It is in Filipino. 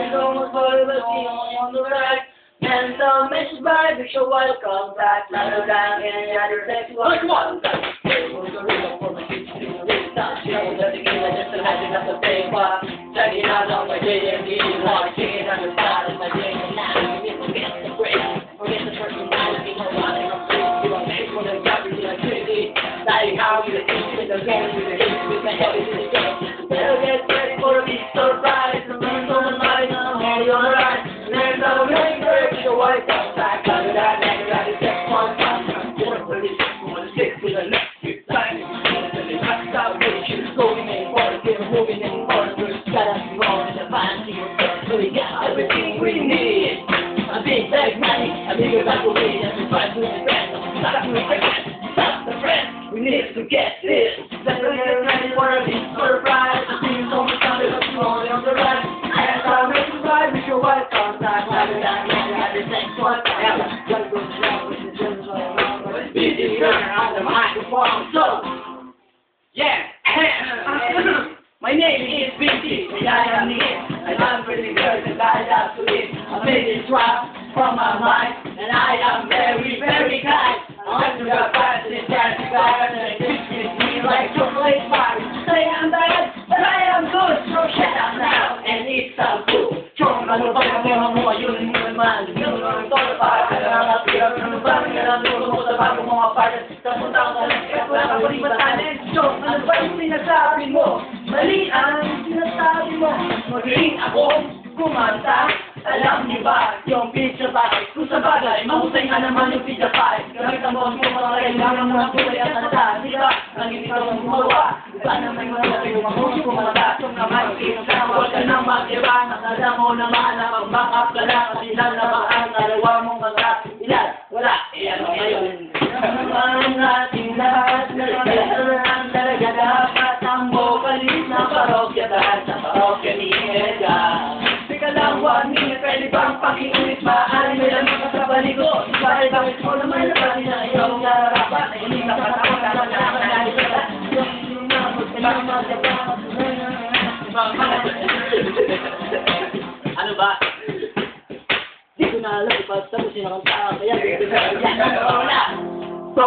There's almost forever on the right. Mental message by visual contact. Rather than any other sexual contact. Just a magic of the paper. Checking out on my JMD. Watching on the side of my JMD. Now you forget the break. Forget the personality. Running on street. You are made for the garbage and activity. Like how you think with the game. With the hits. With the heavy. With the game. Better get ready for a big surprise. The man's on the line. I'm all on the right. There's no way to the white contact. Rather than any other sexual contact. Just for this. Stick to the left. Going in forward, moving in forward, gotta be rolling the fancy so we got everything we need. A big bag money, a bigger bag of weed, and we fight with the friends. Stop the friends, we need to get this. Let's get ready for a big surprise. The thing is almost something that's rolling on the right. And I'll make you ride with your white contact. Rather than any other sexual contact. Gotta go down with the gems around. Busy running on the microphone, so yeah. My name is Vicky, and I am here, and I'm pretty good, and I love to live. I made this rap from my mind, and I am very, very kind. I'm to the past, and it's time to go, and it kisses me like chocolate pie. Say I'm bad, but I am good, so shut up now, and eat some food. Chong, ano ba yung mga mo, yun mo naman. Yun ang todo pa, kaya nga pira, ano ba, kaya nga mo sa bago mga parts. Tapos ako na lang, kaya wala ka pa rin matanin. Chong, ano ba yung sinasabi mo? Mali ang sinasabi mo. Magaling ako kumanta. Alam niyo ba yung pizza pie? Kung sa bagay, mahusay nga naman yung pizza pie. Gamit ang bawang yung mga kailangan mga kulay at tanda. Di ba? Nang hindi ka mong gumawa. Iba na may mga laki yung mabuso kung mga batong naman. Huwag ka nang mag-iba. Nakala mo naman na mag-back-up ka lang. Kasi lang na ba ang nalawa mong mga ilan? Wala. E ano ngayon? Ang ating lahat na kailangan talaga dapat ang vokalis na parokya dahil sa parokya ni Edgar. Teka lang, huwag niya pwede bang pakiulit maaari may lamang ka sa baligo. Dahil bakit mo naman na pati na iyong nararapat ay hindi ka patakot na malaman na ito na yung namot sa mga magagawa. Ano ba? Di ko na alam ipagtapusin ang tao kaya di ko na alam. So